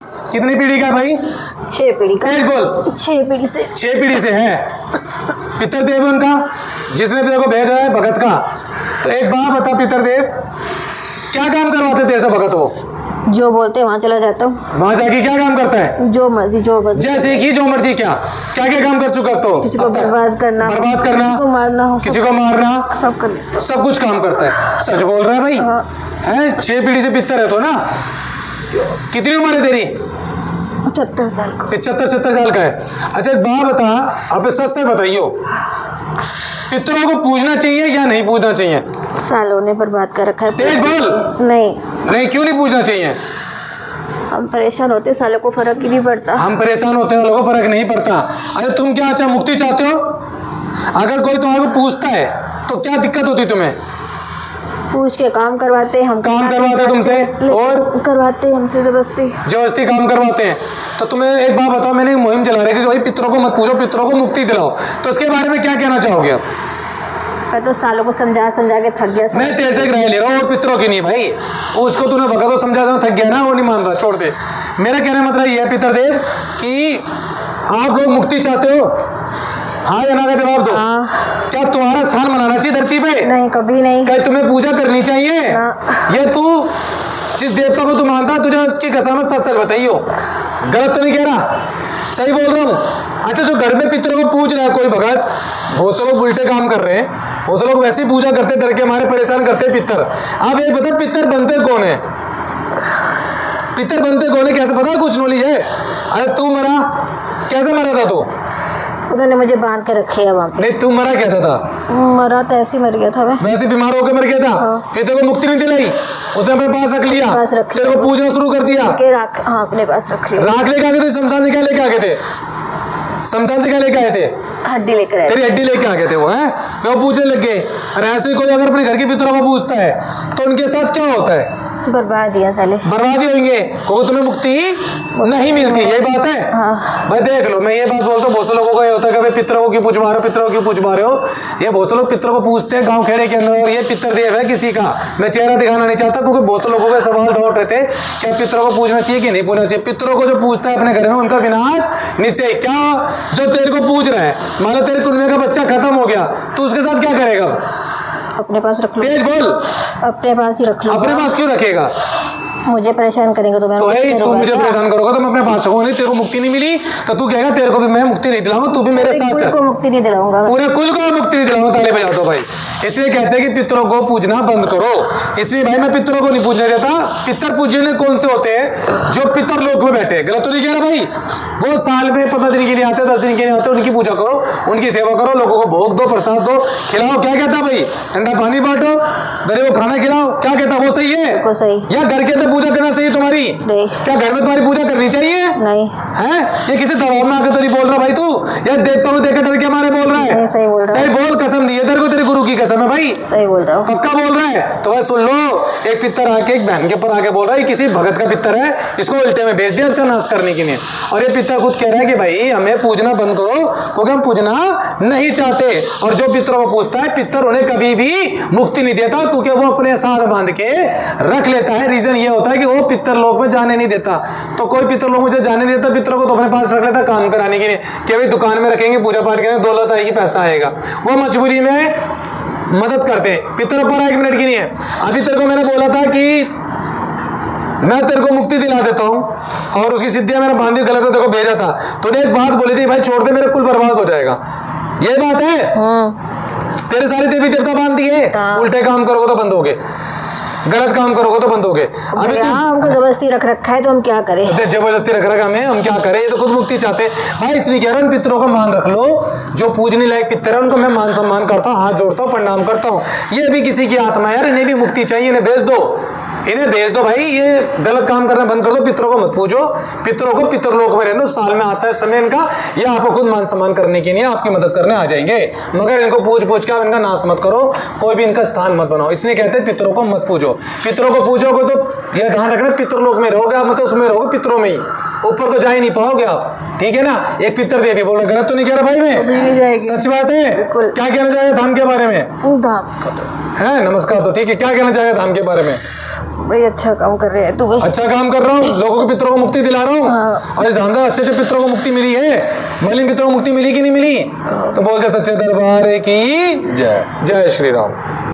कितनी पीढ़ी का भाई? 6 पीढ़ी का। बोल। 6 पीढ़ी से। 6 पीढ़ी से है। पितरदेव उनका जिसने तेरे को भेजा है भगत का। तो एक बात बता पितरदेव, क्या काम करवाते तेरे से भगत? वो जो बोलते वहाँ चला जाता हूँ। वहाँ जाके क्या काम करता है? जो मर्जी जैसे कि जो मर्जी क्या क्या क्या काम कर चुका? तो किसी को बर्बाद करना, किसी को मारना, सब कर लेता, सब कुछ काम करता है। सच बोल रहा है भाई? है 6 पीढ़ी से पितर है तो ना। कितनी उम्र है तेरी? 75 साल का। 75-70 साल का है। अच्छा एक बात बता, आप सच से बताइयो, पितरों को पूजना चाहिए या नहीं पूजना चाहिए? सालों ने बर्बाद कर रखा है। तेज बोल। नहीं क्यों नहीं पूजना चाहिए? हम परेशान होते, सालों को फर्क ही नहीं पड़ता। हम परेशान होते हैं, लोगों को फर्क नहीं पड़ता। अरे तुम क्या अच्छा मुक्ति चाहते हो? अगर कोई तुम्हारे को पूछता है तो क्या दिक्कत होती तुम्हें? पूछ के काम करवाते, हम काम करवाते तुमसे और करवाते हमसे जबरदस्ती काम करवाते हैं। तो तुम्हें एक बात बताओ, मैंने एक मुहिम चला रही है कि भाई पितरों को मत पूछो, पितरों को मुक्ति दिलाओ। तो इसके बारे में क्या कहना चाहोगे आप? मैं तो सालों को समझा के थक गया। मैं तेरे से राय ले रहा हूँ और पितरों की नहीं भाई। उसको तूने भगा तो समझा थक गया ना, वो नहीं मान रहा, छोड़ दे। मेरा कहने मतलब ये है पितरदेव कि आप लोग मुक्ति चाहते हो? हाँ या ना का जवाब दो। क्या तुम्हारा स्थान बनाना चाहिए धरती पे? नहीं, कभी नहीं। क्या तुम्हें पूजा करनी चाहिए? ये तू जिस देवता को तू मानता है, तुझे उसकी कसम सच बताइयो, गलत तो नहीं कह रहा? सही बोल रहा हूँ। अच्छा जो घर में पितरों को पूज रहा है कोई भगत, बहुत से लोग उल्टे काम कर रहे हैं, बहुत से लोग वैसे ही पूजा करते डर के हमारे परेशान करते पितर। आप ये बता पितर बनते कौन है? पितर बनते कौन है कैसे पता? कुछ नॉलेज है? अरे तू मरा, कैसे मरा था तू? उन्होंने मुझे बांध के रखे है वहाँ पे। नहीं तू मरा कैसा था? मरा तो ऐसे मर गया था मैं। वैसे बीमार होकर मर गया था? फिर तेरे को मुक्ति नहीं दिलाई, उसने अपने पास रख लिया, तेरे को पूजना शुरू कर दिया। हाँ अपने पास रख लिया। राख लेके आ गए थे? शमशान से क्या लेके आ गए थे? शमशान से क्या लेके आए थे? हड्डी लेकर आए। तेरी हड्डी लेके आ गए थे वो, हैं? वो पूछने लग गए। और ऐसे कोई अगर अपने घर के पितरों को पूछता है तो उनके साथ क्या होता है? बर्बादी साले, बर्बादी होंगे, क्योंकि तुम्हें मुक्ति नहीं मिलती। यही बात है। भाई देख लो, मैं ये बात बोलता हूँ, बहुत से लोगों को ये होता है कि पितरों को क्यों पूछ रहे हो, पितरों को क्यों पूछ रहे हो? ये बहुत से लोग पितरों को पूछते हैं गांव खेड़े के अंदर, और ये पितरदेव है किसी का। मैं चेहरा दिखाना नहीं चाहता क्योंकि बहुत से लोगों के सवाल डाउट रहते हैं क्या पितरों को पूछना चाहिए कि नहीं पूछना चाहिए। पितरों को जो पूछता है अपने घर में उनका विनाश निश्चय। क्या जो तेरे को पूछ रहा है, मान लो तेरे कुंडे का बच्चा खत्म हो गया, तो उसके साथ क्या करेगा? अपने पास रख लो। तेज बोल। अपने पास ही रख लो। अपने पास क्यों रखेगा? मुझे परेशान करेंगे तो मैं तू मुझे परेशान करोगा तो मैं अपने पास रखूंगा। नहीं तेरे को मुक्ति नहीं मिली तो तू कहेगा तेरे को भी मैं मुक्ति नहीं दिलाऊंगा, तू भी मेरे साथ चल। को मुक्ति नहीं दिलाऊंगा, पूरे कुल को मुक्ति नहीं दिलाऊंगा। ताली बजा दो भाई। इसलिए कहते हैं कि पितरों को पूजना बंद करो। इसलिए भाई मैं पितरों को नहीं पूजने देता। पितर पूजने कौन से होते हैं? जो पितर लोक में बैठे। गलत तो नहीं कह रहा भाई? वो साल में 15 दिन के लिए आते, 10 दिन के लिए आते, उनकी पूजा करो, उनकी सेवा करो, लोगों को भोग दो, प्रसाद दो, खिलाओ। क्या कहता भाई? ठंडा पानी बांटो, गरीब को खाना खिलाओ। क्या कहता? वो सही है? सही। या घर के अंदर पूजा करना सही तुम्हारी? नहीं। क्या घर में तुम्हारी पूजा करनी चाहिए? नहीं। है ये किसी दबाव में आकर तो नहीं बोल रहा भाई तू? या देवता को देखकर डर के मारे बोल रहा है? नहीं, सही बोल रहा है। सही बोल, कसम दी है तेरे को, तेरे गुरु की कसम है भाई। सही बोल रहा हूँ। पक्का बोल रहा है? तो भाई सुन लो, एक पितर आके एक बहन के ऊपर आके बोल रहा है किसी भगत का पितर है, इसको उल्टे में भेज दिया इसका नाश करने के लिए। और ये पितर खुद कह रहा है कि भाई हमें पूजना बंद करो क्योंकि हम पूजना नहीं चाहते। और जो पितरों को पूछता है, पितर उन्हें कभी भी मुक्ति नहीं देता क्योंकि वो अपने साथ बांध के रख लेता है। रीजन ये होता है कि वो पितर लोक में जाने नहीं देता। तो कोई पितर लोग मुझे जाने नहीं देता, पितरों को तो अपने पास रख लेता काम कराने के लिए कि भाई दुकान में रखेंगे, पूजा पाठ करेंगे, दौलत आएगी, पैसा आएगा। वो मजबूरी में मदद करते हैं। पितरों पर 1 मिनट की नहीं है। अभी तेरे को मैंने बोला था कि मैं तेरे को मुक्ति दिला देता हूं और उसकी सिद्धियां मेरा बांधी गलत में तेरे को भेजा था। तूने एक बात बोली थी भाई छोड़ दे, मेरा कुल बर्बाद हो जाएगा। ये बात है? तेरे सारे देवी देवता बांध दिए, उल्टे काम करोगे तो बंद हो गए, गलत काम करोगे तो बंद हो गए। अभी हमको जबरदस्ती रख रखा है तो हम क्या करें? जबरदस्ती रख रखा हमें, हम क्या करें? ये तो खुद मुक्ति चाहते भाई। इसलिए कह रहा हूँ पितरों का मान रख लो। जो पूजने लायक पितर है उनको मैं मान सम्मान करता हूँ, हाथ जोड़ता हूँ, प्रणाम करता हूँ। ये भी किसी की आत्मा है यार, इन्हें भी मुक्ति चाहिए, इन्हें भेज दो, इन्हें भेज दो भाई। ये गलत काम करना बंद कर दो, पितरों को मत पूजो, पितरों को पितर लोक में रहने दो। साल में आता है समय इनका, ये आपको खुद मान सम्मान करने के लिए आपकी मदद करने आ जाएंगे, मगर इनको पूछ के आप इनका नाश मत करो, कोई भी इनका स्थान मत बनाओ। इसलिए कहते हैं पितरों को मत पूजो। पितरों को पूजोगे तो यह ध्यान रखना पितर लोक में रहोगे आप, मतलब उसमें रहोगे पितरों में ही, ऊपर तो जा ही नहीं पाओगे आप। ठीक है ना? एक पितर देवी बोल रहे, गलत तो नहीं कह रहा भाई? मैं सच बात है। क्या कहना चाहेगा धाम के बारे में? धाम है नमस्कार। तो ठीक है, क्या कहना चाहेगा धाम के बारे में? बड़ी अच्छा काम कर रहे हैं तू। बस अच्छा काम कर रहा हूँ, लोगों के पितरों को मुक्ति दिला रहा हूँ। हाँ। और इस धामदार अच्छे अच्छे पितरों को मुक्ति मिली है, मलिन पितरों को मुक्ति मिली कि नहीं मिली? तो बोलते सच्चे दरबार की जय। जय श्री राम।